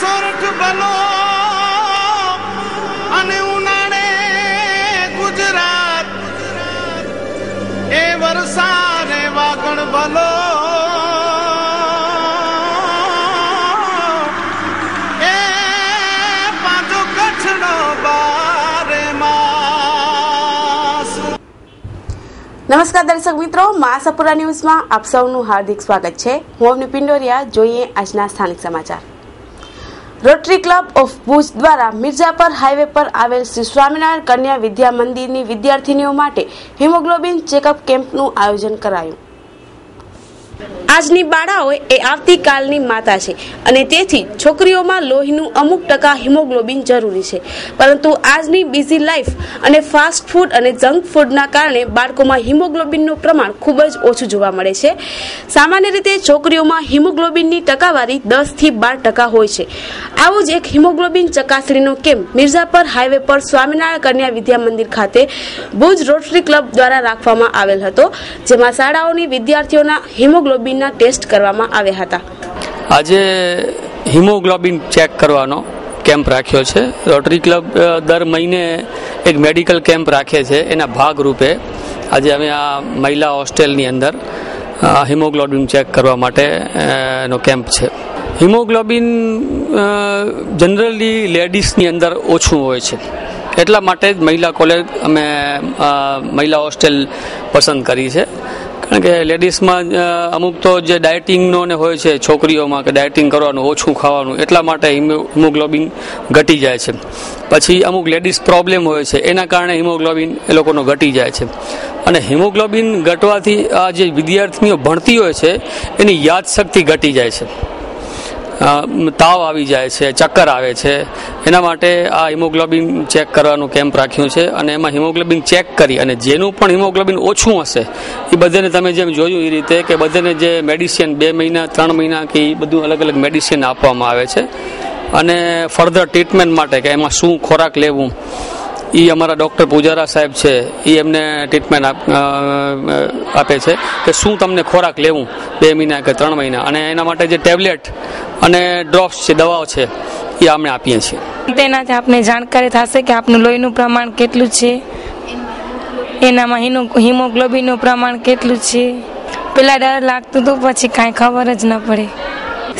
સોરઠ ભલો અને ઉનાળે ગુજરાત એ વરસાદે વાગણ ભલો એ પાછો કચ્છનો બારે માસ। નમસ્કાર દર્શક મિત્રો, મહાસાપુરા ન્યૂઝમાં આપ સૌનું હાર્દિક સ્વાગત છે। હું અવની પિંડોરિયા। જોઈએ આજના સ્થાનિક સમાચાર। રોટરી ક્લબ ઓફ ભુજ દ્વારા મિર્જાપર હાઈવે પર આવેલ શ્રી સ્વામિનારાયણ કન્યા વિદ્યા મંદિરની વિદ્યાર્થીનીઓ માટે હિમોગ્લોબિન ચેકઅપ કેમ્પનું આયોજન કરાયું। આજની બાળાઓ એ આવતીકાલની માતા છે અને તેથી છોકરીઓમાં લોહીનું અમુક ટકા હિમોગ્લોબિન જરૂરી છે, પરંતુ આજની બિઝી લાઈફ અને ફાસ્ટ ફૂડ અને જંક ફૂડના કારણે બાળકોમાં હિમોગ્લોબિનનું પ્રમાણ ખૂબ જ ઓછું જોવા મળે છે। સામાન્ય રીતે છોકરીઓમાં હિમોગ્લોબિનની ટકાવારી 10 થી 12% હોય છે। આવું જ એક હિમોગ્લોબિન ચકાસણીનો કેમ્પ મિર્જાપર હાઈવે પર સ્વામિનારાયણ કન્યા વિદ્યા મંદિર ખાતે ભુજ રોટરી ક્લબ દ્વારા રાખવામાં આવેલ હતો, જેમાં શાળાઓની વિદ્યાર્થીઓના હિમોગ્લોબિનના ટેસ્ટ કરવામાં આવ્યા હતા। આજે હિમોગ્લોબિન ચેક કરવાનો કેમ્પ રાખ્યો છે। રોટરી ક્લબ દર મહિને એક મેડિકલ કેમ્પ રાખે છે, એના ભાગરૂપે આજે અમે આ મહિલા હોસ્ટેલની અંદર હિમોગ્લોબિન ચેક કરવા માટેનો કેમ્પ છે। હિમોગ્લોબિન જનરલી લેડીઝની અંદર ઓછું હોય છે, એટલા માટે જ મહિલા કોલેજ અમે મહિલા હોસ્ટેલ પસંદ કરી છે। કારણ કે લેડીઝમાં અમુક તો જે ડાયટિંગનો ને હોય છે છોકરીઓમાં કે ડાયટિંગ કરવાનું, ઓછું ખાવાનું, એટલા માટે હિમોગ્લોબિન ઘટી જાય છે। પછી અમુક લેડીઝ પ્રોબ્લેમ હોય છે, એના કારણે હિમોગ્લોબિન એ લોકોનો ઘટી જાય છે। અને હિમોગ્લોબિન ઘટવાથી આ જે વિદ્યાર્થીઓ ભણતી હોય છે એની યાદશક્તિ ઘટી જાય છે, તાવ આવી જાય છે, ચક્કર આવે છે। એના માટે આ હિમોગ્લોબિન ચેક કરવાનું કેમ્પ રાખ્યું છે અને એમાં હિમોગ્લોબિન ચેક કરી અને જેનું પણ હિમોગ્લોબિન ઓછું હશે એ બધાને તમે જેમ જોયું એ રીતે કે બધાને જે મેડિસિન 2 મહિના 3 મહિના કે એ બધું અલગ અલગ મેડિસિન આપવામાં આવે છે અને ફર્ધર ટ્રીટમેન્ટ માટે કે એમાં શું ખોરાક લેવું એ અમારા ડૉક્ટર પૂજારા સાહેબ છે એ એમને ટ્રીટમેન્ટ આપે છે કે શું તમને ખોરાક લેવું 2 મહિના કે 3 મહિના, અને એના માટે જે ટેબ્લેટ અને ડ્રોપ્સ છે, દવાઓ છે એ અમે આપીએ છીએ। તેનાથી આપને જાણકારી થશે કે આપનું લોહીનું પ્રમાણ કેટલું છે, એનામાં હિમોગ્લોબિનનું પ્રમાણ કેટલું છે। પેલા ડર લાગતું હતું, પછી કાંઈ ખબર જ ન પડે।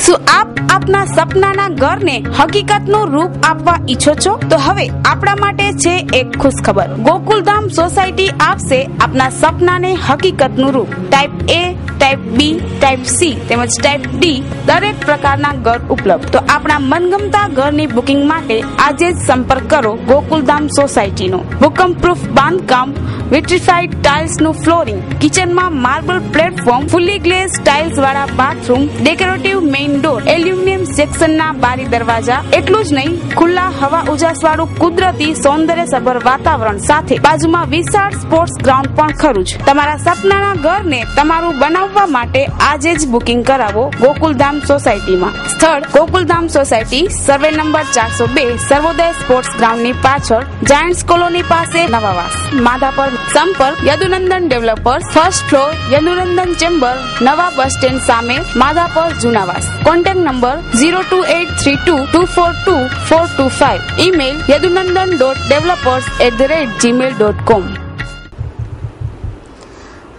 શું આપ આપના સપનાના ઘરને હકીકતનું રૂપ આપવા ઈચ્છો છો? તો હવે આપણા માટે છે એક ખુશ ખબર। ગોકુલધામ સોસાયટી આપશે આપના સપનાને હકીકતનું રૂપ। Type A, type B, type C તેમજ ટાઈપ D દરેક પ્રકારના ઘર ઉપલબ્ધ। તો આપણા મનગમતા ઘરની બુકિંગ માટે આજે જ સંપર્ક કરો ગોકુલધામ સોસાયટીનો। ભૂકંપ પ્રૂફ બાંધકામ, વિટ્રીફાઈડ ટાઇલ્સનું ફ્લોરિંગ, કિચનમાં marble platform, fully glaze tiles વાળા bathroom, decorative main door, aluminium સેક્શનના બારી દરવાજા, એટલું જ નહીં ખુલ્લા હવા ઉજાસ વાળું કુદરતી સૌંદર્યસભર વાતાવરણ સાથે બાજુમાં વિશાળ સ્પોર્ટ્સ ગ્રાઉન્ડ પણ ખરું જ। તમારા સપનાના ઘરને તમારું બનાવવા માટે આજે જ બુકિંગ કરાવો ગોકુલધામ સોસાયટીમાં। સ્થળ Gokuldham society, survey number 402, Sarvoday sports ગ્રાઉન્ડની પાછળ, જાયન્ટ્સ કોલોની પાસે, નવાવાસ, માધાપર। સંપર્ક Yadunandan developers, first floor, Yadunandan chamber, નવા બસ સ્ટેન્ડ સામે, Madhapar, Junavas. Contact number 02832242425। Email yadunandan.developers@gmail.com।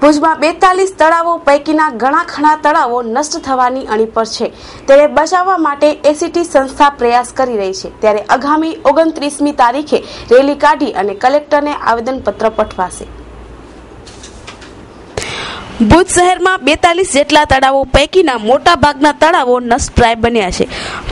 ભુજમાં 42 તળાવો પૈકીના ઘણા તળાવો નષ્ટ થવાની અણી પર છે, તેને બચાવવા માટે એસીટી સંસ્થા પ્રયાસ કરી રહી છે। ત્યારે આગામી 29મી તારીખે રેલી કાઢી અને કલેક્ટરને આવેદનપત્ર પઠવાશે। ભુજ શહેરમાં 42 જેટલા તળાવો પૈકીના મોટા ભાગના તળાવો નષ્ટપ્રાય બન્યા છે।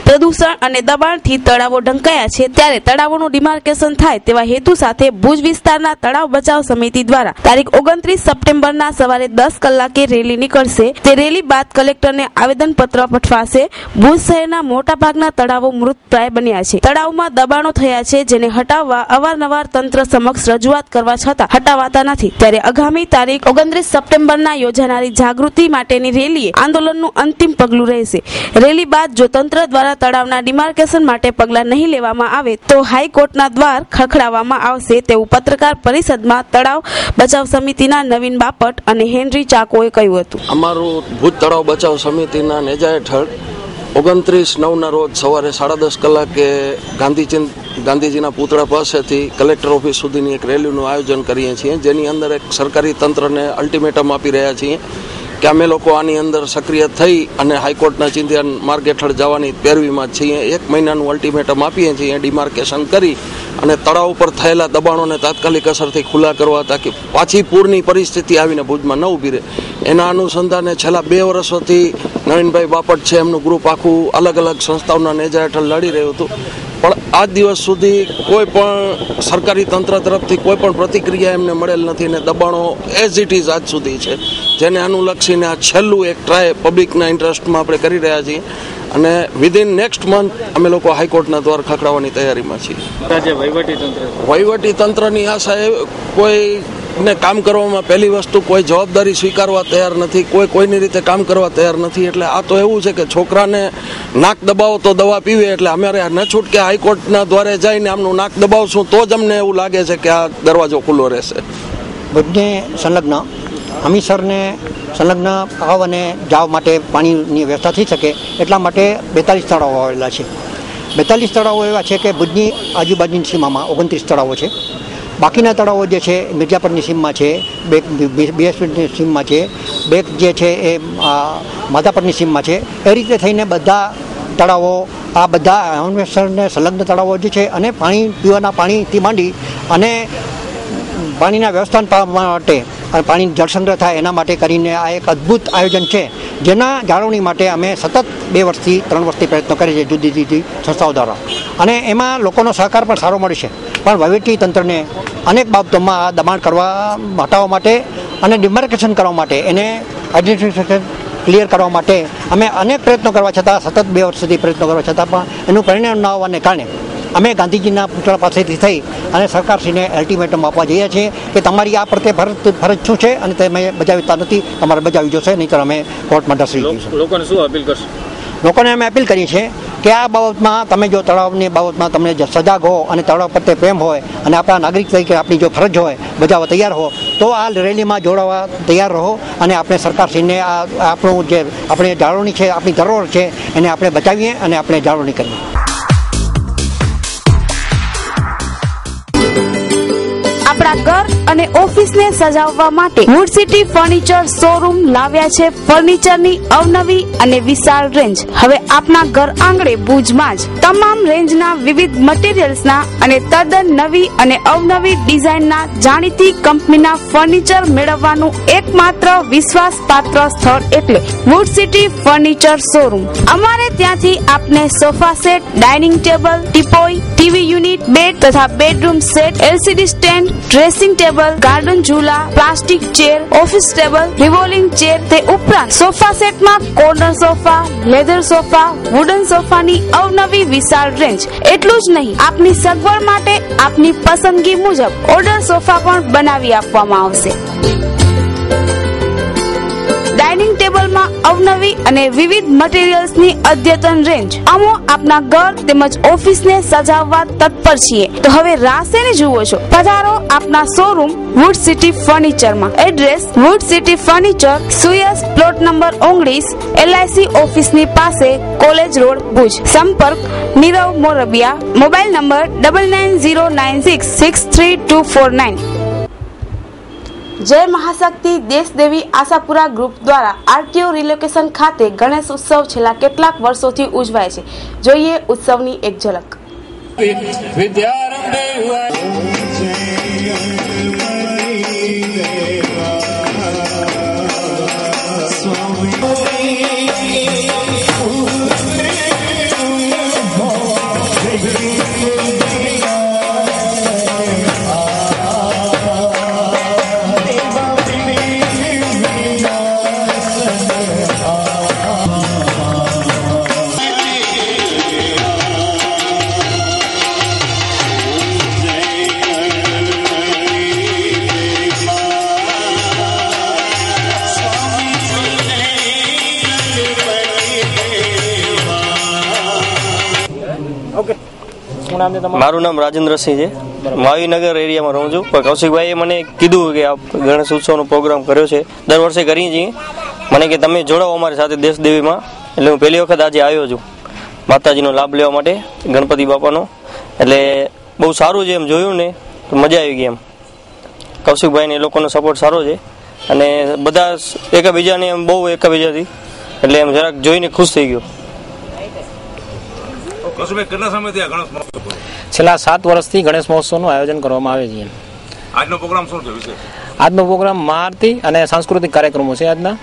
પ્રદૂષણ અને દબાણથી તળાવો ઢંકાયા છે, ત્યારે તળાવોનું ડિમાર્કેશન થાય તેવા હેતુ સાથે ભુજ વિસ્તારના તળાવ બચાવ સમિતિ દ્વારા તારીખ 29 સપ્ટેમ્બરના સવારે 10 કલાકે રેલી નીકળશે। તે રેલી બાદ કલેક્ટરને આવેદનપત્ર પઠવાશે। ભુજ શહેરના મોટા ભાગના તળાવો મૃતપ્રાય બન્યા છે, તળાવમાં દબાણો થયા છે, જેને હટાવવા અવારનવાર તંત્ર સમક્ષ રજૂઆત કરવા છતાં હટાવાતા નથી। ત્યારે આગામી તારીખ 29 સપ્ટેમ્બરના યોજાનારી જાગૃતિ માટેની રેલીએ આંદોલનનું અંતિમ પગલું રહેશે। રેલી બાદ જો તંત્ર દ્વારા તળાવના ડિમાર્કેશન માટે પગલાં નહીં લેવામાં આવે તો હાઈકોર્ટના દ્વાર ખખડાવવામાં આવશે તેવું પત્રકાર પરિષદમાં તળાવ બચાવ સમિતિના નવીન બાપટ અને હેનરી ચાકોએ કહ્યું હતું। અમારું ભુજ તળાવ બચાવ સમિતિના નેજા હેઠળ 29/9 રોજ સવારે 10:30 કલાકે ગાંધીજીના પુતળા પાસેથી કલેક્ટર ઓફિસ સુધીની એક રેલીનું આયોજન કરીએ છીએ, જેની અંદર એક સરકારી તંત્રને અલ્ટિમેટમ આપી રહ્યા છીએ કે અમે લોકો આની અંદર સક્રિય થઈ અને હાઈકોર્ટના ચિંધ્યા માર્ગ હેઠળ જવાની પેરવીમાં છીએ. 1 મહિનાનું અલ્ટિમેટમ આપીએ છીએ ડિમાર્કેશન કરી અને તળાવ ઉપર થયેલા દબાણોને તાત્કાલિક અસરથી ખુલ્લા કરવા તાકી પાછી પૂરની પરિસ્થિતિ આવીને ભુજમાં ન ઊભી રહે. એના અનુસંધાને છેલ્લા 2 વર્ષોથી નવીનભાઈ બાપટ છે, એમનું ગ્રુપ આખું અલગ અલગ સંસ્થાઓના નેજા હેઠળ લડી રહ્યું હતું, પણ આજ દિવસ સુધી કોઈ પણ સરકારી તંત્ર તરફથી કોઈ પણ પ્રતિક્રિયા એમને મળેલ નથી અને દબાણો એઝ ઇટ ઇઝ આજ સુધી છે, જેને અનુલક્ષીને આ છેલ્લું એક ટ્રાય પબ્લિકના ઇન્ટરેસ્ટમાં આપણે કરી રહ્યા છીએ અને વિધિન નેક્સ્ટ મંથ અમે લોકો હાઈકોર્ટના દ્વાર ખખડાવવાની તૈયારીમાં છીએ. વહીવટી તંત્રની આશા એ કોઈને કામ કરવામાં પહેલી વસ્તુ કોઈ જવાબદારી સ્વીકારવા તૈયાર નથી, કોઈની રીતે કામ કરવા તૈયાર નથી. એટલે આ તો એવું છે કે છોકરાને નાક દબાવો તો દવા પીવે, એટલે અમારે ન છૂટકે હાઈકોર્ટના દ્વારે જઈને આમનું નાક દબાવશું તો જ અમને એવું લાગે છે કે આ દરવાજો ખુલ્લો રહેશે. ભુજને સંલગ્ન હમીસરને સંલગ્ન આવ અને જાવ માટે પાણીની વ્યવસ્થા થઈ શકે એટલા માટે 42 તળાવો આવેલા છે. 42 તળાવો એવા છે કે ભુજની આજુબાજુની સીમામાં 29 તળાવો છે. બાકીના તળાવો જે છે મિર્જાપરની સીમમાં છે, BSPની સીમમાં છે, બેક જે છે એ માધાપરની સીમમાં છે. એ રીતે થઈને બધા તળાવો, આ બધા હમીસરને સંલગ્ન તળાવો જે છે અને પીવાના પાણીથી માંડી અને પાણીના વ્યવસ્થાપન માટે પાણી જળસંગ્રહ થાય એના માટે કરીને આ એક અદ્ભુત આયોજન છે, જેના જાળવણી માટે અમે સતત 2 વર્ષથી 3 વર્ષથી પ્રયત્નો કરીએ છીએ જુદી જુદી સંસ્થાઓ દ્વારા, અને એમાં લોકોનો સહકાર પણ સારો મળે છે. પણ વહીવટી તંત્રને અનેક બાબતોમાં આ દબાણ હટાવવા માટે અને ડિમાર્કેશન કરવા માટે, એને આઇડેન્ટિફિકેશન ક્લિયર કરવા માટે અમે અનેક પ્રયત્નો કરવા છતાં, સતત 2 વર્ષ સુધી પ્રયત્નો કરવા છતાં પણ એનું પરિણામ ન આવવાને કારણે અમે ગાંધીજીના પુતળા પાસેથી થઈ અને સરકારશ્રીને અલ્ટિમેટમ આપવા જઈએ છીએ કે તમારી આ પ્રત્યે ફરજ શું છે અને તમે બજાવતા નથી, તમારે બજાવી જોશે, નહીંતર અમે કોર્ટમાં ધસી દઈશું. લોકોને શું અપીલ કરશો? લોકોને અમે અપીલ કરીએ છીએ કે આ બાબતમાં તમે જો તળાવની બાબતમાં તમને સજાગ હો અને તળાવ પ્રત્યે પ્રેમ હોય અને આપણા નાગરિક તરીકે આપણી જો ફરજ હોય બજાવવા તૈયાર હો તો આ રેલીમાં જોડાવા તૈયાર રહો અને આપણે સરકારશ્રીને આપણું જે આપણે જાળવણી છે, આપણી ધરોહર છે, એને આપણે બચાવીએ અને આપણે જાળવણી કરીએ. આપણા ઘર અને ઓફિસને સજાવવા માટે વુડ સિટી ફર્નિચર શોરૂમ લાવ્યા છે ફર્નિચરની અવનવી અને વિશાળ રેન્જ. હવે આપના ઘર આંગણે ભુજમાં જ તમામ રેન્જના વિવિધ મટીરીયલ્સના અને તદ્દન નવી અને અવનવી ડિઝાઇનના જાણીતી કંપનીના ફર્નિચર મેળવવાનું એકમાત્ર વિશ્વાસપાત્ર સ્થળ એટલે વુડ સિટી ફર્નિચર શોરૂમ. અમારે ત્યાંથી આપને sofa set, dining table, teapoy, TV unit, bed તથા bedroom set, LCD stand, dressing table, garden ઝૂલા, plastic chair, office table, revolving chair, તે ઉપરાંત સોફા સેટમાં corner sofa, leather sofa, wooden સોફાની અવનવી વિશાળ રેન્જ. એટલું જ નહીં, આપની સગવડ માટે આપની પસંદગી મુજબ ઓર્ડર સોફા પણ બનાવી આપવામાં આવશે. ડાઇનિંગ ટેબલમાં અવનવી અને વિવિધ મટીરીયલ્સની અદ્યતન રેન્જ. અમે આપના ઘર તેમજ ઓફિસને સજાવવા તત્પર છીએ, તો હવે રાહ શેની જુઓ છો? પધારો આપના શોરૂમ વુડ સિટી ફર્નિચરમાં. એડ્રેસ વુડ સિટી ફર્નિચર, સુયસ પ્લોટ નંબર 19, LIC ઓફિસની પાસે, કોલેજ રોડ, ભુજ. સંપર્ક નીરવ મોરબિયા. Mobile number 9909663249. જય મહાશક્તિ દેશદેવી આશાપુરા ગ્રુપ દ્વારા RTO રિલોકેશન ખાતે ગણેશ ઉત્સવ છેલ્લા કેટલાક વર્ષોથી ઉજવાય છે. જોઈએ ઉત્સવની એક ઝલક. મારું નામ રાજેન્દ્રસિંહ છે. માવીનગર એરિયામાં રહું છું. પણ કૌશિકભાઈએ મને કીધું કે આ ગણેશ ઉત્સવનો પ્રોગ્રામ કર્યો છે, દર વર્ષે કરીએ છીએ. મને કે તમે જોડાવો અમારી સાથે દેશદેવીમાં એટલે હું પહેલી વખત આજે આવ્યો છું માતાજીનો લાભ લેવા માટે ગણપતિ બાપાનો. એટલે બહુ સારું છે, એમ જોયું ને તો મજા આવી ગઈ. એમ કૌશિકભાઈને એ લોકોનો સપોર્ટ સારો છે અને બધા એકબીજાને એમ બહુ એકબીજાથી એટલે એમ જરાક જોઈને ખુશ થઈ ગયો. છેલ્લા 7 વર્ષથી ગણેશ મહોત્સવનું આયોજન કરવામાં આવે છે. આજનો પ્રોગ્રામ શું છે? આજનો પ્રોગ્રામ મહાઆરતી અને સાંસ્કૃતિક કાર્યક્રમો છે આજના.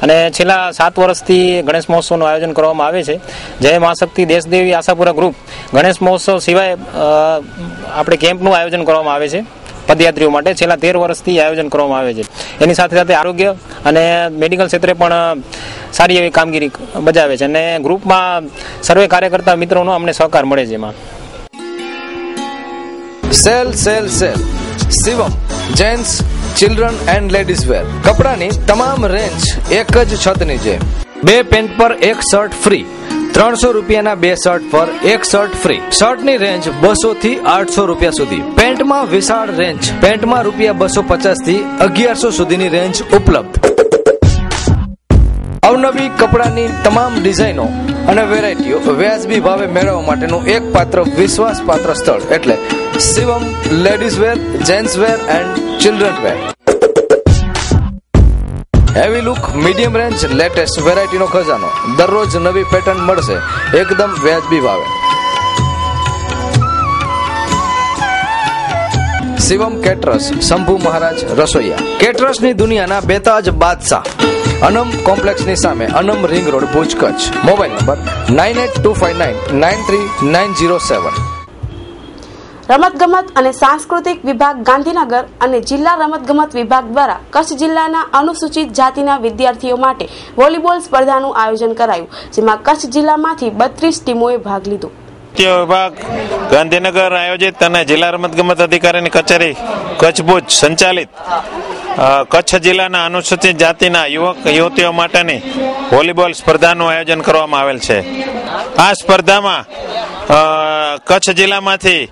અને છેલ્લા 7 વર્ષથી ગણેશ મહોત્સવનું આયોજન કરવામાં આવે છે. જય મહાશક્તિ દેશદેવી આશાપુરા ગ્રુપ ગણેશ મહોત્સવ સિવાય આપણે કેમ્પનું આયોજન કરવામાં આવે છે પદયાત્રીઓ માટે. છેલ્લા 13 વર્ષથી આયોજન કરવામાં આવે છે. એની સાથે સાથે આરોગ્ય અને મેડિકલ ક્ષેત્રે પણ સારી એવી કામગીરી બજાવે છે અને ગ્રુપમાં સર્વે કાર્યકર્તા મિત્રોનો અમને સહકાર મળે છે. એમાં sale sale sale Shivam gents children and ladies wear કપડાની તમામ રેન્જ એક જ છત નીચે. 2 પેન્ટ પર 1 શર્ટ ફ્રી. 300 રૂપિયાના 2 શર્ટ પર 1 શર્ટ ફ્રી. શર્ટની રેન્જ 200 થી 800 રૂપિયા સુધી. પેન્ટમાં વિશાળ રેન્જ. પેન્ટમાં રૂપિયા 250 થી 1100 સુધીની રેન્જ ઉપલબ્ધ. અવનવી કપડાની તમામ ડિઝાઇનો અને વેરાયટીઓ વ્યાજબી ભાવે મેળવવા માટેનું એકમાત્ર વિશ્વાસપાત્ર સ્થળ એટલે Shivam ladies wear, gents wear and children wear. Heavy look, medium range, latest વેરાયટીનો ખજાનો. દરરોજ નવી પેટર્ન મળશે એકદમ વ્યાજબી ભાવે. શિવમ કેટરસ, શંભુ મહારાજ રસોઈયા. કેટરસની દુનિયાના બેતાજ બાદશાહ. અનમ કોમ્પ્લેક્સની સામે, Anam ring road, Bhuj, Kutch. Mobile number 9825993907. રમતગમત અને સાંસ્કૃતિક વિભાગ ગાંધીનગર અને જિલ્લા રમતગમત વિભાગ દ્વારા કચ્છ જિલ્લાના અનુસૂચિત જાતિના વિદ્યાર્થીઓ માટે વોલીબોલ સ્પર્ધાનું આયોજન કરાયું, જેમાં કચ્છ જિલ્લામાંથી 32 ટીમોએ ભાગ લીધો. વિભાગ ગાંધીનગર આયોજિત અને જિલ્લા રમતગમત અધિકારીની કચેરી કચ્છ ભુજ સંચાલિત કચ્છ જિલ્લાના અનુસૂચિત જાતિના યુવક યુવતીઓ માટેની વોલીબોલ સ્પર્ધાનું આયોજન કરવામાં આવેલ છે. આ સ્પર્ધામાં કચ્છ જિલ્લામાંથી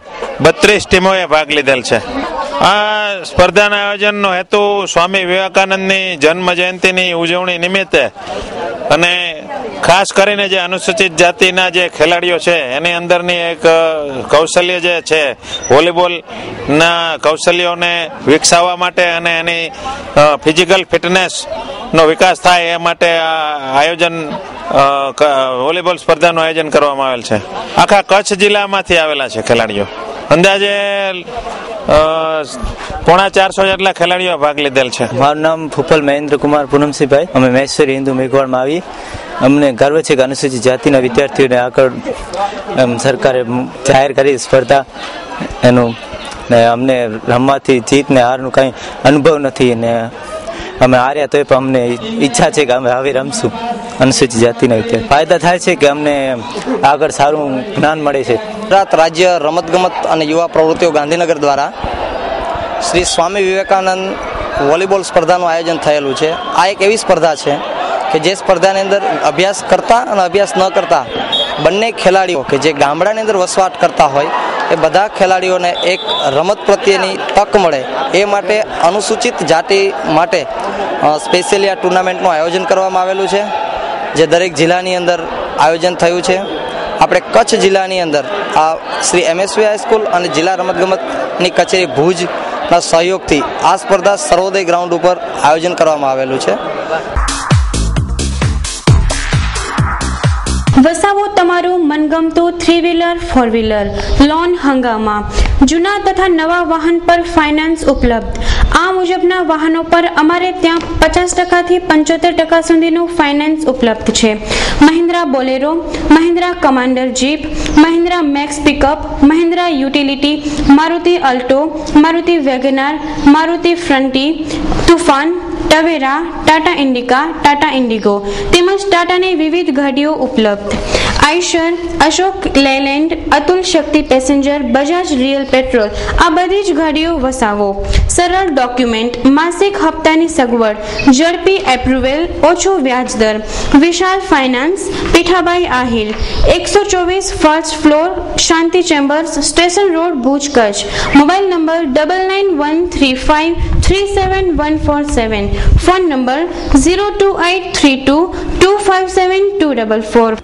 32 ટીમોએ ભાગ લીધેલ છે. આ સ્પર્ધાના આયોજનનો હેતુ સ્વામી વિવેકાનંદની જન્મ જયંતિની ઉજવણી નિમિત્તે અને ખાસ કરીને જે અનુસૂચિત જાતિના જે ખેલાડીઓ છે એની અંદરની એક કૌશલ્ય જે છે વોલીબોલના કૌશલ્યોને વિકસાવવા માટે અને એની ફિઝિકલ ફિટનેસનો વિકાસ થાય એ માટે આ આયોજન વોલીબોલ સ્પર્ધાનું આયોજન કરવામાં આવેલ છે. આખા કચ્છ જિલ્લામાંથી આવેલા છે ખેલાડીઓ. અંદાજે 450 જેટલા ખેલાડીઓ ભાગ લીધેલ છે. મારું નામ ફૂફલ મહેન્દ્રકુમાર પૂનમસિંહભાઈ. અમે મહેશ્વરી હિન્દુ મેઘવાડમાં આવી. અમને ગર્વ છે કે અનુસૂચિત જાતિના વિદ્યાર્થીઓને આગળ સરકારે જાહેર કરી સ્પર્ધા એનું ને અમને રમવાથી જીત ને હારનું કંઈ અનુભવ નથી ને અમે હાર્યા તોય પણ અમને ઈચ્છા છે કે અમે હવે રમશું. અનુસૂચિત જાતિના વિદ્યાર્થી ફાયદા થાય છે કે અમને આગળ સારું જ્ઞાન મળે છે. ગુજરાત રાજ્ય રમતગમત અને યુવા પ્રવૃત્તિઓ ગાંધીનગર દ્વારા શ્રી સ્વામી વિવેકાનંદ વોલીબોલ સ્પર્ધાનું આયોજન થયેલું છે. આ એક એવી સ્પર્ધા છે કે જે સ્પર્ધાની અંદર અભ્યાસ કરતા અને અભ્યાસ ન કરતા બંને ખેલાડીઓ કે જે ગામડાની અંદર વસવાટ કરતા હોય એ બધા ખેલાડીઓને એક રમત પ્રત્યેની તક મળે એ માટે અનુસૂચિત જાતિ માટે સ્પેશિયલી આ ટુર્નામેન્ટનું આયોજન કરવામાં આવેલું છે, જે દરેક જિલ્લાની અંદર આયોજન થયું છે. આપણે કચ્છ જિલ્લાની અંદર આ શ્રી MSV હાઈસ્કૂલ અને જિલ્લા રમતગમતની કચેરી ભુજના સહયોગથી આ સ્પર્ધા સર્વોદય ગ્રાઉન્ડ ઉપર આયોજન કરવામાં આવેલું છે. વસાવો તમારું મનગમતું 3-વ્હીલર 4-વ્હીલર લોન હંગામા. જૂના તથા નવા વાહન પર ફાઇનાન્સ ઉપલબ્ધ. આ મુજબના વાહનો પર અમારે ત્યાં 50% થી 75% સુધીનું ફાઇનાન્સ ઉપલબ્ધ છે. Mahindra Bolero, Mahindra commander jeep, Mahindra max pickup, Mahindra utility, Maruti Alto, Maruti WagonR, Maruti Fronti, Toofan, Tavera, Tata Indica, Tata Indigo તેમજ ટાટાની વિવિધ ગાડીઓ ઉપલબ્ધ. Eicher, Ashok Leyland, Atul Shakti passenger, Bajaj real petrol આ બધી જ ગાડીઓ વસાવો. સરળ ડોક્યુમેન્ટ, માસિક હપ્તાની સગવડ, ઝડપી એપ્રુવેલ, ઓછો વ્યાજદર. Vishal finance, Pithabhai Ahir, 124 first floor, Shanti chambers, station road, Bhuj, Kutch. Mobile number 991353 37147. Phone number 02832257244.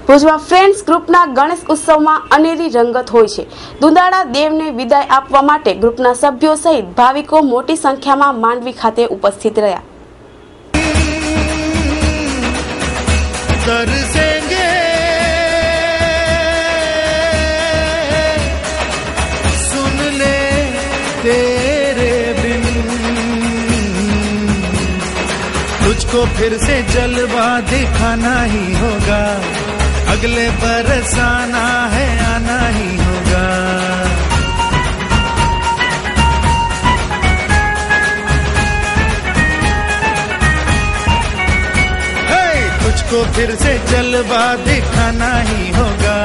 ભુજમાં ફ્રેન્ડ્સ ગ્રુપના ગણેશ ઉત્સવમાં અનેરી રંગત હોય છે. દુંદાળા દેવને વિદાય આપવા માટે ગ્રુપના સભ્યો સહિત ભાવિકો મોટી સંખ્યામાં માંડવી ખાતે ઉપસ્થિત રહ્યા. तरसेंगे सुन ले तेरे बिन तुझको फिर से जलवा दिखाना ही होगा अगले बरस आना है आना ही होगा तुझको फिर से जलवा दिखाना ही होगा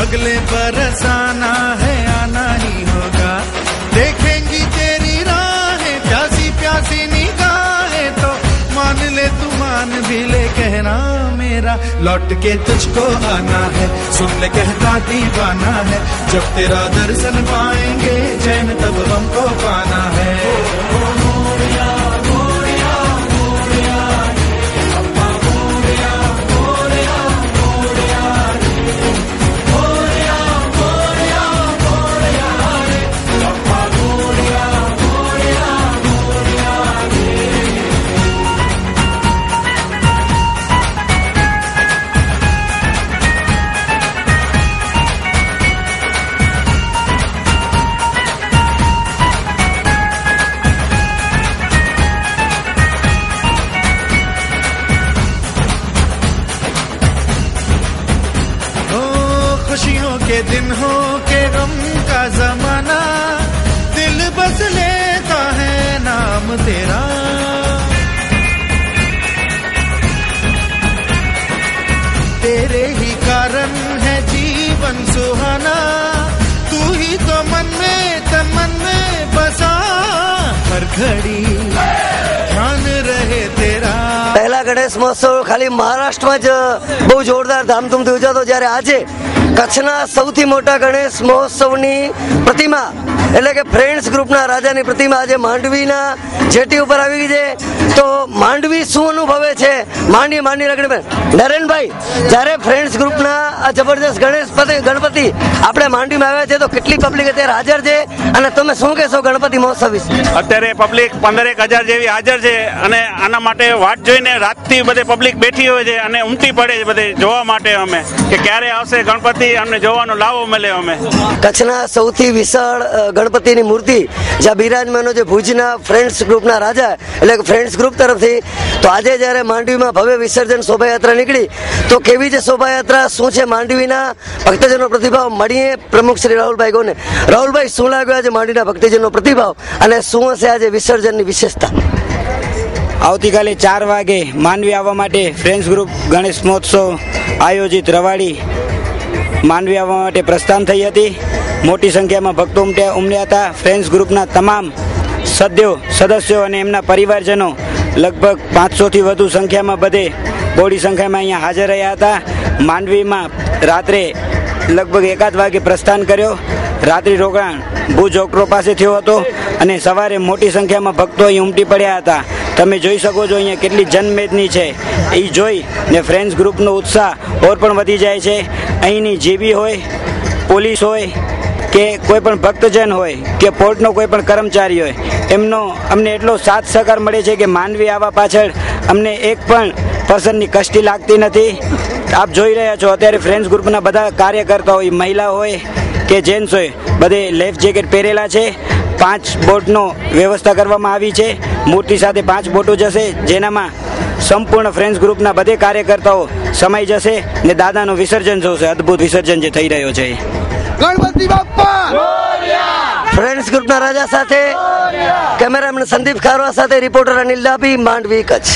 अगले बरस आना है आना ही होगा देखेंगी तेरी राहें प्यासी प्यासी निगाहें तो मान ले तू मान भी ले कहना मेरा लौट के तुझको आना है सुन ले कहता दीवाना है जब तेरा दर्शन पाएंगे चैन तब हमको पाना है खुशियों के दिन हो के गम का जमाना दिल बस लेता है नाम तेरा तेरे ही कारण है जीवन सुहाना तू ही तो मन में तन मन में बसा हर घड़ी ध्यान रहे तेरा. પહેલા ગણેશ મહોત્સવ ખાલી મહારાષ્ટ્રમાં જ બહુ જોરદાર ધામધૂમથી ઉજવતો, જ્યારે આજે કચ્છના સૌથી મોટા ગણેશ મહોત્સવની પ્રતિમા એટલે કે ફ્રેન્ડ્સ ગ્રુપના રાજાની પ્રતિમા આજે માંડવીના જેટી ઉપર આવી ગઈ છે. તો માંડવી શું અનુભવે છે માંડી લગડી નરેનભાઈ, જ્યારે ફ્રેન્ડ્સ ગ્રુપના આ જબરદસ્ત ગણપતિ આપણે માંડવીમાં આવ્યા છે તો કેટલી પબ્લિક અત્યારે હાજર છે અને તમે શું કહેશો ગણપતિ મહોત્સવ વિશે? અત્યારે પબ્લિક 15,000 જેવી હાજર છે અને આના માટે વાટ જોઈને રાતથી બધે પબ્લિક બેઠી હોય છે અને ઉમટી પડે છે બધે જોવા માટે અમે કે ક્યારે આવશે ગણપતિ અમને જોવાનો લાવો મળે. અમે કચ્છના સૌથી વિશાળ ગણપતિની મૂર્તિ જ્યાં બિરાજમાનો છે ભુજના ફ્રેન્ડ્સ ગ્રુપના રાજા એટલે કે ફ્રેન્ડ્સ ગ્રુપ તરફથી, તો આજે જ્યારે માંડવીમાં ભવ્ય વિસર્જન શોભાયાત્રા નીકળી તો કેવી છે શોભાયાત્રા, શું છે માંડવીના ભક્તજનો પ્રતિભાવ, મળીએ પ્રમુખ શ્રી રાહુલભાઈ ગોને. રાહુલભાઈ, શું લાગ્યો આજે માંડવીના ભક્તજનો પ્રતિભાવ અને શું હશે આજે વિસર્જનની વિશેષતા? આવતીકાલે 4 વાગે માંડવી આવવા માટે ફ્રેન્ડ્સ ગ્રુપ ગણેશ મહોત્સવ આયોજિત રવાડી માંડવી આવવા માટે પ્રસ્થાન થઈ હતી. મોટી સંખ્યામાં ભક્તો ઉમટ્યા હતા. ફ્રેન્ડ્સ ગ્રુપના તમામ સદસ્યો અને એમના પરિવારજનો લગભગ 500થી વધુ સંખ્યામાં બધે બોડી સંખ્યામાં અહીંયા હાજર રહ્યા હતા. માંડવીમાં રાત્રે લગભગ 1 વાગે પ્રસ્થાન કર્યો. રાત્રિ રોકાણ ભુજ ઓક્ટો પાસે થયો હતો અને સવારે મોટી સંખ્યામાં ભક્તો અહીં ઉમટી પડ્યા હતા. તમે જોઈ શકો છો અહીંયા કેટલી જનમેદની છે. એ જોઈ ને ફ્રેન્ડ્સ ગ્રુપનો ઉત્સાહ ઓર પણ વધી જાય છે. અહીંની જીબી હોય, પોલીસ હોય કે કોઈ પણ ભક્તજન હોય કે પોર્ટનો કોઈ પણ કર્મચારી હોય, એમનો અમને એટલો સાથ સહકાર મળે છે કે માંડવી આવવા પાછળ અમને એક પણ પર્સનની કષ્ટી લાગતી નથી. આપ જોઈ રહ્યા છો અત્યારે ફ્રેન્ડ્સ ગ્રુપના બધા કાર્યકર્તા હોય, મહિલા હોય કે જેન્ટ્સ હોય, બધે લાઈફ જેકેટ પહેરેલા છે. 5 બોટનો વ્યવસ્થા કરવામાં આવી છે. મૂર્તિ સાથે 5 બોટો જશે જેનામાં સંપૂર્ણ ફ્રેન્ડ્સ ગ્રુપના બધે કાર્યકર્તાઓ સમાઈ જશે ને દાદાનું વિસર્જન જોશે. અદ્ભુત વિસર્જન જે થઈ રહ્યો છે. ગણપતિ બાપ્પા ફ્રેન્ડ્સ ગ્રુપના રાજા સાથે કેમેરામેન સંદીપ ખારવા સાથે રિપોર્ટર અનિલ ડાભી, માંડવી, કચ્છ.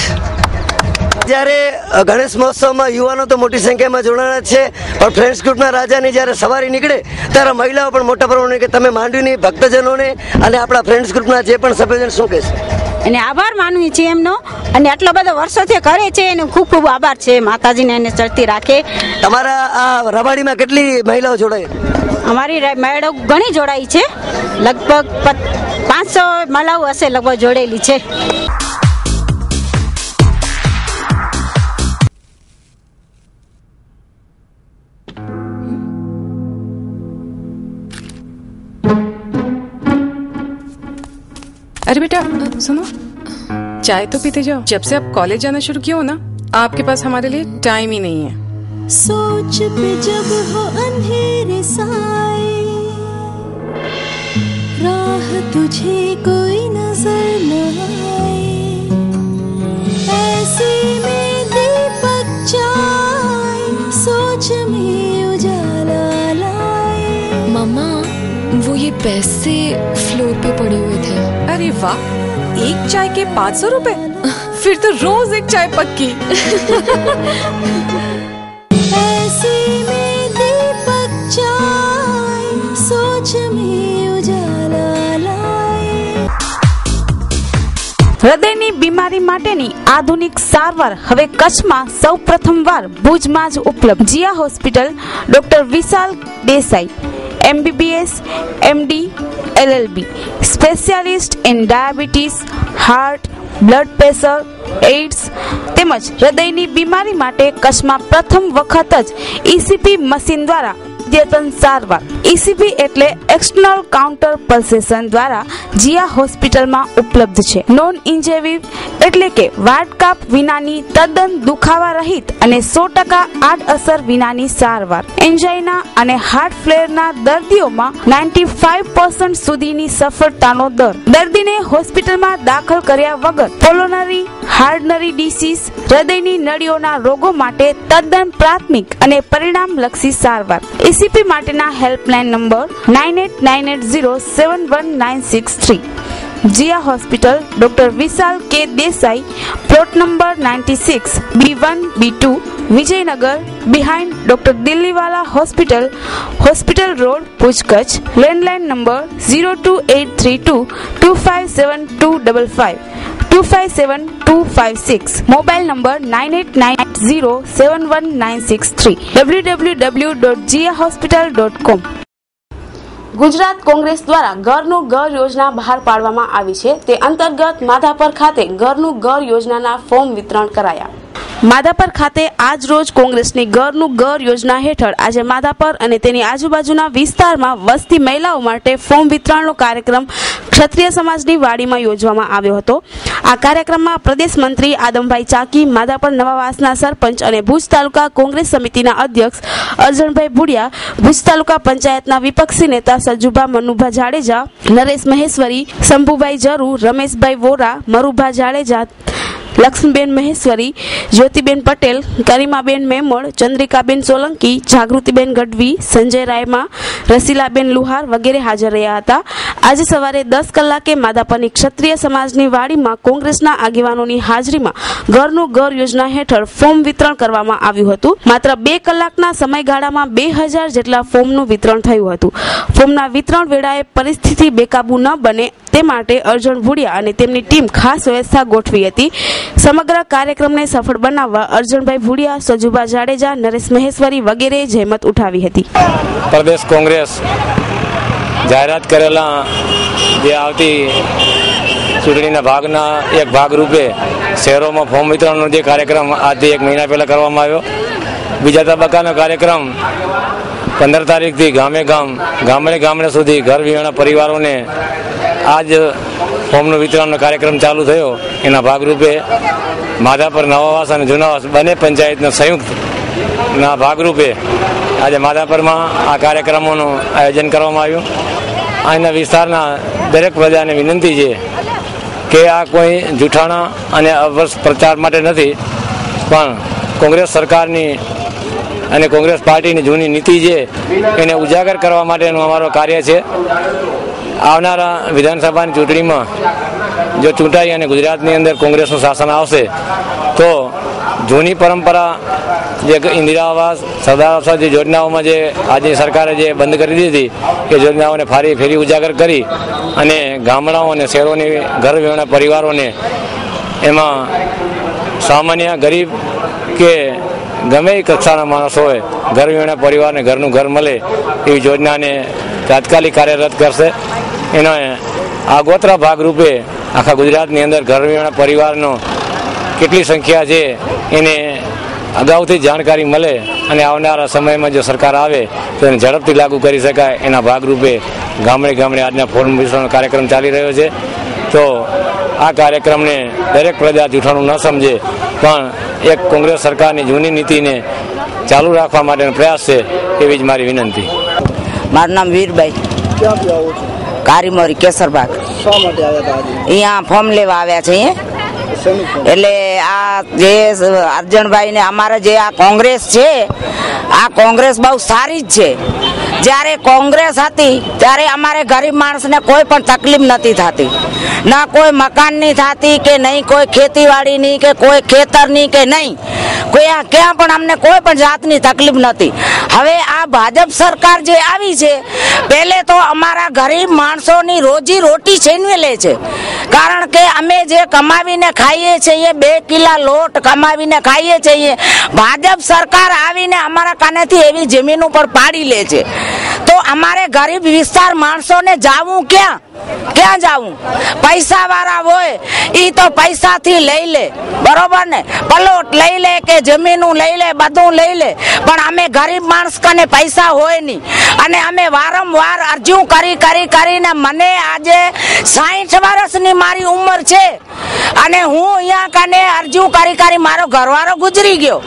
જ્યારે ગણેશ મહોત્સવમાં યુવાનો તો મોટી સંખ્યામાં જોડાણા છે, પણ ફ્રેન્ડ્સ ગ્રુપના રાજાની જ્યારે સવારી નીકળે ત્યારે મહિલાઓ પણ મોટા પ્રમાણે કે તમે માંડવીની ભક્તજનોને અને આપણા ફ્રેન્ડ્સ ગ્રુપના જે પણ સભ્યજન શું કહેશે? એને આભાર માનવી છે એમનો, અને આટલો બધો વર્ષોથી કરે છે એનો ખૂબ ખૂબ આભાર છે. માતાજીને એને ચડતી રાખે. તમારા આ રબાડીમાં કેટલી મહિલાઓ જોડાય? અમારી મહિલાઓ ઘણી જોડાઈ છે, લગભગ 500 મલાવું હશે લગભગ જોડેલી છે. अरे बेटा सुनो, चाय तो पीते जाओ. जब से आप कॉलेज जाना शुरू किया हो ना, आपके पास हमारे लिए टाइम ही नहीं है. सोच पे जब हो अंधेरे साए, राह तुझे कोई नजर न आए, ऐसे में दीपक जाए, सोच में उजाला लाए. मामा, वो ये पैसे फ्लोर पे पड़े हुए थे. अरे वाह, एक चाय के 500 रुपए? फिर तो रोज एक चाय पक्की. ऐसे में दीपक जाए, सोच में उजाला लाए. હૃદયની બીમારી માટેની આધુનિક સારવાર હવે કચ્છમાં સૌ પ્રથમવાર ભુજમાં જ ઉપલબ્ધ. Jiya hospital, doctor Vishal Desai, MBBS, MD, LLB, specialist in diabetes, heart, blood pressure, AIDS તેમજ હૃદયની બીમારી માટે કચ્છમાં પ્રથમ વખત જ ECP મશીન દ્વારા અદ્યતન સારવાર. ECP એટલે એક્સટર્નલ કાઉન્ટર પલ્સેશન દ્વારા જીયા હોસ્પિટલમાં ઉપલબ્ધ છે. નોન ઇન્વેઝિવ એટલે કે વાટકાપ વિનાની તદ્દન દુખાવા રહિત અને 100% આડઅસર વિનાની સારવાર. એન્જાઇના અને હાર્ટ ફ્લેરના દર્દીઓમાં 95% સુધીની સફળતાનો દર. દર્દીને હોસ્પિટલમાં દાખલ કર્યા વગર પોલોનરી હાર્ટનરી ડિસીઝ, હૃદયની નળીઓના રોગો માટે તદ્દન પ્રાથમિક અને પરિણામલક્ષી સારવાર. ECP માટેના helpline number 9890711963. Jiya hospital, doctor Vishal K Desai, plot number 96, B1, B2, Vijaynagar, behind doctor Delhiwala hospital, hospital road, Bhuj, Kutch. Landline number 02832257255, 257256. Mobile number 9890711963. www.jiahospital.com. Gujarat Congress દ્વારા ઘરનું ઘર યોજના બહાર પાડવામાં આવી છે. તે અંતર્ગત માધાપર ખાતે ઘરનું ઘર યોજનાના ફોર્મ વિતરણ કરાયા. માધાપર ખાતે આજ રોજ કોંગ્રેસની ઘરનું ઘર યોજના હેઠળ આજે માધાપર અને તેની આજુબાજુના વિસ્તારમાં વસતી મહિલાઓ માટે ફોર્મ વિતરણનો કાર્યક્રમ ક્ષત્રિય સમાજની વાડીમાં યોજવામાં આવ્યો હતો. આ કાર્યક્રમમાં પ્રદેશ મંત્રી આદમભાઈ ચાકી, માધાપર નવાવાસના સરપંચ અને ભુજ તાલુકા કોંગ્રેસ સમિતિના અધ્યક્ષ અરજણભાઈ ભુડિયા, ભુજ તાલુકા પંચાયતના વિપક્ષી નેતા સજુભા મનુભા જાડેજા, નરેશ મહેશ્વરી, શંભુભાઈ જરુ, રમેશભાઈ વોરા, મરુભા જાડેજા, લક્ષ્મીબેન મહેશ્વરી, જ્યોતિબેન પટેલ, કરીમાબેન મેમણ, ચંદ્રિકાબેન સોલંકી, જાગૃતિબેન ગઢવી, સંજય રાયમા, રસીલાબેન લુહાર વગેરે હાજર રહ્યા હતા. આજે સવારે 10 કલાકે માધાપરની ક્ષત્રિય સમાજની વાડીમાં કોંગ્રેસના આગેવાનોની હાજરીમાં ઘરનું ઘર યોજના હેઠળ ફોર્મ વિતરણ કરવામાં આવ્યું હતું. માત્ર 2 કલાકના સમયગાળામાં 2000 જેટલા ફોર્મનું વિતરણ થયું હતું. ફોર્મના વિતરણ વેળાએ પરિસ્થિતિ બેકાબુ ન બને તે માટે અર્જણ ભુડિયા અને તેમની ટીમ ખાસ વ્યવસ્થા ગોઠવી હતી. સમગ્ર કાર્યક્રમને સફળ બનાવવા અર્જણભાઈ ભુડિયા, સજુભા જાડેજા, નરેશ મહેશ્વરી વગેરે જહેમત ઉઠાવી હતી. પ્રદેશ કોંગ્રેસ જાહેરાત કરેલા જે આવતી ચૂંટણીના ભાગના એક ભાગરૂપે શહેરોમાં ફોર્મ વિતરણનો જે કાર્યક્રમ આજથી 1 મહિના પહેલા કરવામાં આવ્યો. બીજા તબક્કાનો કાર્યક્રમ 15 તારીખથી ગામડે સુધી ઘર વિહોણા પરિવારોને આજ ફોર્મનું વિતરણનો કાર્યક્રમ ચાલુ થયો. એના ભાગરૂપે માધાપર નવાવાસ અને જૂનાવાસ બંને પંચાયતના સંયુક્તના ભાગરૂપે આજે માધાપરમાં આ કાર્યક્રમોનું આયોજન કરવામાં આવ્યું. અહીંના વિસ્તારના દરેક પ્રજાને વિનંતી છે કે આ કોઈ જૂઠાણા અને અવર્સ પ્રચાર માટે નથી, પણ કોંગ્રેસ સરકારની અને કોંગ્રેસ પાર્ટીની જૂની નીતિ છે એને ઉજાગર કરવા માટેનું અમારું કાર્ય છે. આવનારા વિધાનસભાની ચૂંટણીમાં જો ચૂંટાઈ અને ગુજરાતની અંદર કોંગ્રેસનું શાસન આવશે તો જૂની પરંપરા જે ઇન્દિરા આવાસ, સરદાર આવાસ જે યોજનાઓમાં જે આજની સરકારે જે બંધ કરી દીધી એ યોજનાઓને ફરી ઉજાગર કરી અને ગામડાઓ અને શહેરોની ઘર વિહોણા પરિવારોને એમાં સામાન્ય ગરીબ કે ગમે એ કક્ષાના માણસો હોય ઘર વિહોણા પરિવારને ઘરનું ઘર મળે એવી યોજનાને તાત્કાલિક કાર્યરત કરશે. એનો આગોતરા ભાગરૂપે આખા ગુજરાતની અંદર ગરમીવાળા પરિવારનો કેટલી સંખ્યા છે એને અગાઉથી જાણકારી મળે અને આવનારા સમયમાં જો સરકાર આવે તો એને ઝડપથી લાગુ કરી શકાય એના ભાગરૂપે ગામડે ગામડે આજના ફોર્મ વિતરણ કાર્યક્રમ ચાલી રહ્યો છે. તો આ કાર્યક્રમને દરેક પ્રજા જૂઠાણું ન સમજે, પણ એક કોંગ્રેસ સરકારની જૂની નીતિને ચાલુ રાખવા માટેનો પ્રયાસ છે એવી જ મારી વિનંતી. મારું નામ વીરભાઈ. ક્યાંથી આવો છો? કારીમોરી કેસરબાગ. શા માટે આવ્યા હતા આજે? અહીંયા ફોર્મ લેવા આવ્યા છે અહીંયા. એટલે આ જે અર્જણભાઈ ને અમારે જે આ કોંગ્રેસ છે, આ કોંગ્રેસ બહુ સારી જ છે. જ્યારે કોંગ્રેસ હતી ત્યારે અમારે ગરીબ માણસને કોઈ પણ તકલીફ નથી થતી, ના કોઈ મકાનની થતી કે નહીં કોઈ ખેતીવાડીની કે કોઈ ખેતરની કે નહીં કોઈ ક્યાં પણ અમને કોઈ પણ જાતની તકલીફ નથી. હવે આ ભાજપ સરકાર જે આવી છે, પહેલે તો અમારા ગરીબ માણસોની રોજી રોટી છીનવી લે છે. કારણ કે અમે જે કમાવીને ખાઈએ છીએ, 2 કિલા લોટ કમાવીને ખાઈએ છીએ, ભાજપ સરકાર આવીને અમારા કાનેથી એવી જમીન ઉપર પાડી લે છે. તો અમારે ગરીબ વિસ્તાર માણસોને જાવું ક્યાં જાવું? પૈસા વાળા હોય ઈ તો પૈસાથી લઈ લે, બરોબર ને, પ્લોટ લઈ લે કે જમીનું લઈ લે, બધું લઈ લે, પણ અમે ગરીબ માણસ કને પૈસા હોય નહીં. અને અમે વારંવાર અરજી કરીને મને આજે 60 વર્ષની મારી ઉંમર છે અને હું અહીંયા કને અરજી કરી મારો ઘરવાળો ગુજરી ગયો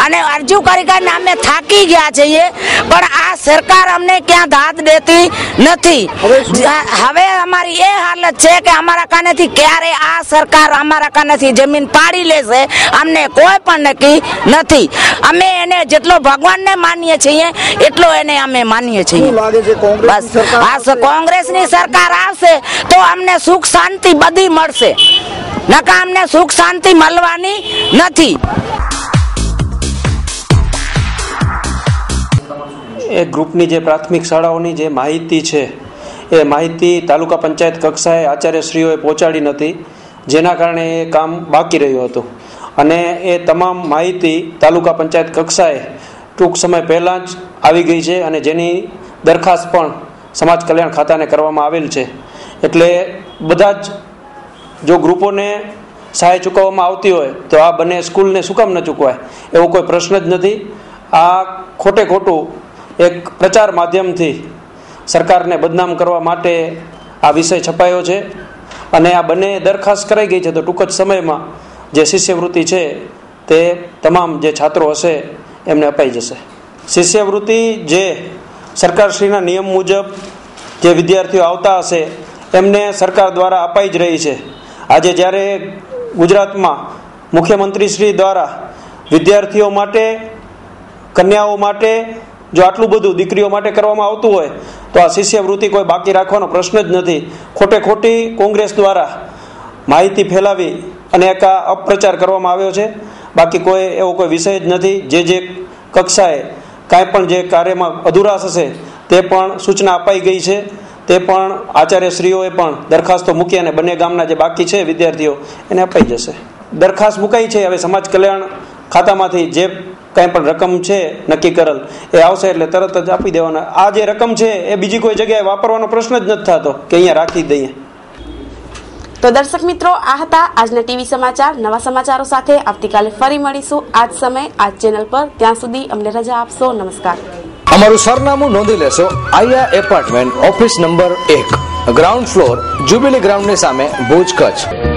અને અરજી કરીને અમે થાકી ગયા છીએ, પણ આ સરકાર અમને ક્યાં દાદ દેતી નથી. હવે અમારી એ હાલત છે કે અમારા કાનેથી ક્યારે આ સરકાર અમારા કાનેથી જમીન પાડી લેશે અમને કોઈ પણ નક્કી નથી. અમે એને જેટલો ભગવાનને માનીએ છીએ એટલો એને અમે માનીએ છીએ. બસ આ કોંગ્રેસની સરકાર આવશે તો અમને સુખ શાંતિ બધી મળશે, નકા અમને સુખ શાંતિ મળવાની નથી. એ ગ્રુપની જે પ્રાથમિક શાળાઓની જે માહિતી છે એ માહિતી તાલુકા પંચાયત કક્ષાએ આચાર્યશ્રીઓએ પહોંચાડી નથી, જેના કારણે એ કામ બાકી રહ્યું હતું. અને એ તમામ માહિતી તાલુકા પંચાયત કક્ષાએ ટૂંક સમય પહેલાં જ આવી ગઈ છે અને જેની દરખાસ્ત પણ સમાજ કલ્યાણ ખાતાને કરવામાં આવેલ છે. એટલે બધા જ જો ગ્રુપોને સહાય ચૂકવવામાં આવતી હોય તો આ બંને સ્કૂલને શું કામ ન ચૂકવાય એવો કોઈ પ્રશ્ન જ નથી. આ ખોટે ખોટું એક પ્રચાર માધ્યમથી સરકારને બદનામ કરવા માટે આ વિષય છપાયો છે અને આ બંને દરખાસ્ત કરાઈ ગઈ છે. તો ટૂંક જ સમયમાં જે શિષ્યવૃત્તિ છે તે તમામ જે છાત્રો હશે એમને અપાઈ જશે. શિષ્યવૃત્તિ જે સરકારશ્રીના નિયમ મુજબ જે વિદ્યાર્થીઓ આવતા હશે એમને સરકાર દ્વારા અપાઈ જ રહી છે. આજે જ્યારે ગુજરાતમાં મુખ્યમંત્રીશ્રી દ્વારા વિદ્યાર્થીઓ માટે, કન્યાઓ માટે જો આટલું બધું દીકરીઓ માટે કરવામાં આવતું હોય તો આ શિષ્યવૃત્તિ કોઈ બાકી રાખવાનો પ્રશ્ન જ નથી. ખોટે ખોટી કોંગ્રેસ દ્વારા માહિતી ફેલાવી અને એક આ અપપ્રચાર કરવામાં આવ્યો છે. બાકી કોઈ એવો કોઈ વિષય જ નથી. જે કક્ષાએ કાંઈ પણ જે કાર્યમાં અધુરાશ હશે તે પણ સૂચના અપાઈ ગઈ છે. તે પણ આચાર્યશ્રીઓએ પણ દરખાસ્તો મૂકી અને બંને ગામના જે બાકી છે વિદ્યાર્થીઓ એને અપાઈ જશે. દરખાસ્ત મુકાઈ છે, હવે સમાજ કલ્યાણ ખાતામાંથી જે કાંઈ પણ રકમ છે નક્કી કરેલ એ આવશે એટલે તરત જ આપી દેવાના. આ જે રકમ છે એ બીજી કોઈ જગ્યાએ વાપરવાનો પ્રશ્ન જ નથી થતો કે અહીંયા રાખી દઈએ. તો દર્શક મિત્રો, આ હતા આજના ટીવી સમાચાર. નવા સમાચારો સાથે આવતીકાલે ફરી મળીશું આ જ સમય આ જ ચેનલ પર. ત્યાં સુધી અમને રજા આપશો. નમસ્કાર. અમારું સરનામું નોંધી લેશો. આયા apartment, office number 1, ground floor, jubilee ગ્રાઉન્ડની સામે, ભુજ, કચ્છ.